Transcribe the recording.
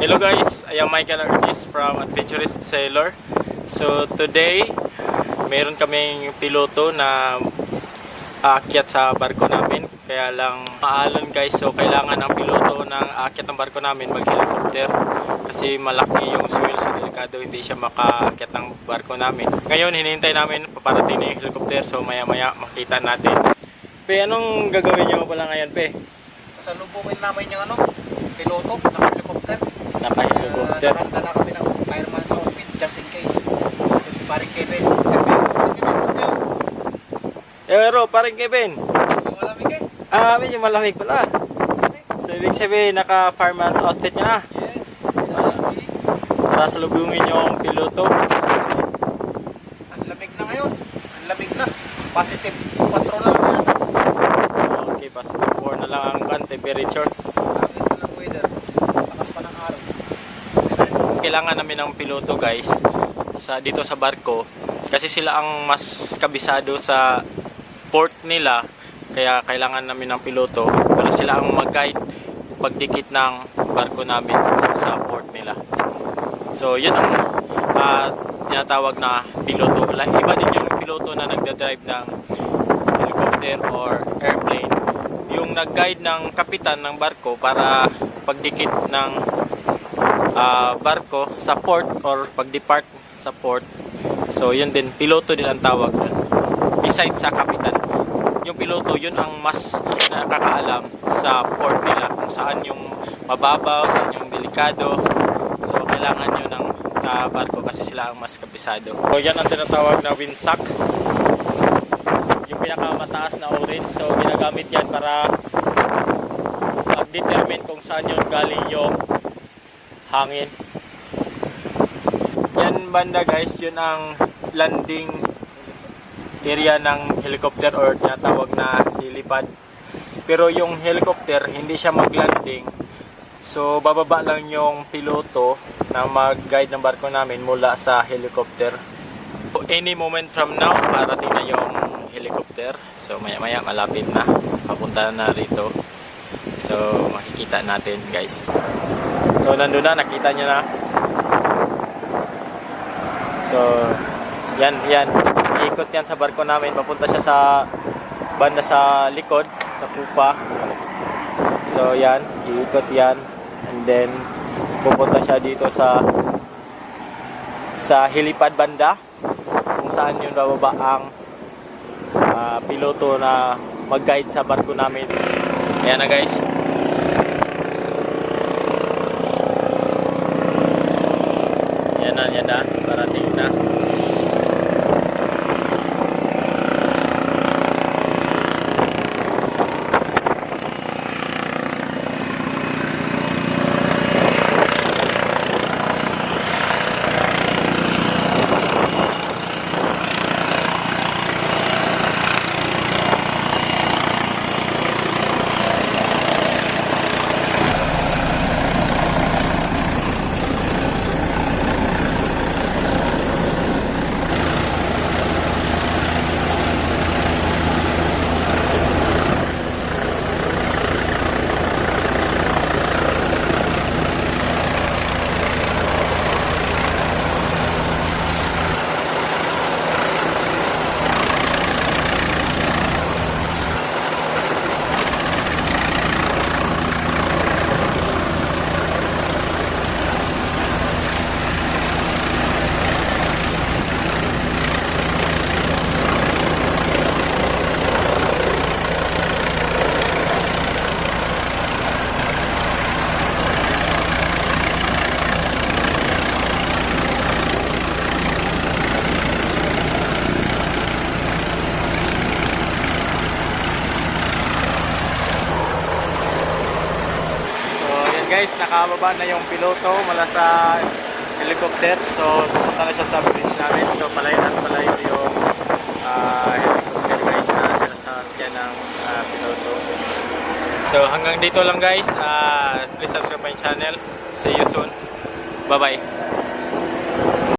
Hello guys, I am Michael Artis from Adventurous Sailor. So today, meron kaming piloto na aakyat sa barko namin. Kaya lang maalon guys, so kailangan ng piloto ng aakyat ng barko namin mag-helicopter. Kasi malaki yung swell, so delikado hindi siya makaakyat ng barko namin. Ngayon, hinihintay namin paparating na yung helicopter, so maya maya makita natin. Pe, anong gagawin nyo pala ngayon, Pe? Sasalubungin namin yung piloto ng helicopter. Naka-helicopter. Nakanta na kami ng fireman's outfit just in case. Ito si paring Kevin. Pero, parang Kevin. Yung malamig eh. Medyo malamig pala. So, ibig sabihin, naka-fireman's outfit niya na. Yes. Para salubungin yung piloto. Ang lamig na ngayon. Ang lamig na. Positive 4 lang yata. Okay, positive 4 na lang ang temperature. Lamig na ng weather. Lakas pa ng araw. Kailangan namin ng piloto guys dito sa barko kasi sila ang mas kabisado sa port nila, kaya kailangan namin ng piloto para sila ang mag-guide pagdikit ng barko namin sa port nila. So yun ang tinatawag na piloto. Iba din yung piloto na nagdadrive ng helicopter or airplane, yung nag-guide ng kapitan ng barko para pagdikit ng barko sa port or pag-depart sa port. So yun din, piloto din ang tawag nun. Besides sa kapitan, yung piloto yun ang mas nakakaalam sa port nila kung saan yung mababaw, saan yung delikado. So kailangan yun ng barko kasi sila ang mas kabisado. So yan ang tinatawag na windsock, yung pinakamataas na orange. So ginagamit yan para mag-determine kung saan yung galing yung hangin. Yan banda guys, yun ang landing area ng helicopter or tinatawag na helipad. Pero yung helicopter hindi siya mag-landing, so bababa lang yung piloto na mag-guide ng barko namin mula sa helicopter. So, any moment from now parating na yung helicopter, so maya maya malapit na, papunta na rito. So makikita natin guys. So nandun na, nakita nyo na. So yan, iikot yan sa barko namin, papunta siya sa banda sa likod, sa pupa. So yan, iikot yan, and then pupunta siya dito sa helipad banda, kung saan yun bababa ang piloto na mag-guide sa barko namin. Ayan na guys. Yan na, parating na. Guys, nakababa na yung piloto mula sa helicopter. So pupunta na siya sa bridge namin. So palayo yung helicopter guys na sinasakyan ng piloto. So hanggang dito lang guys. Please subscribe my channel. See you soon. Bye bye.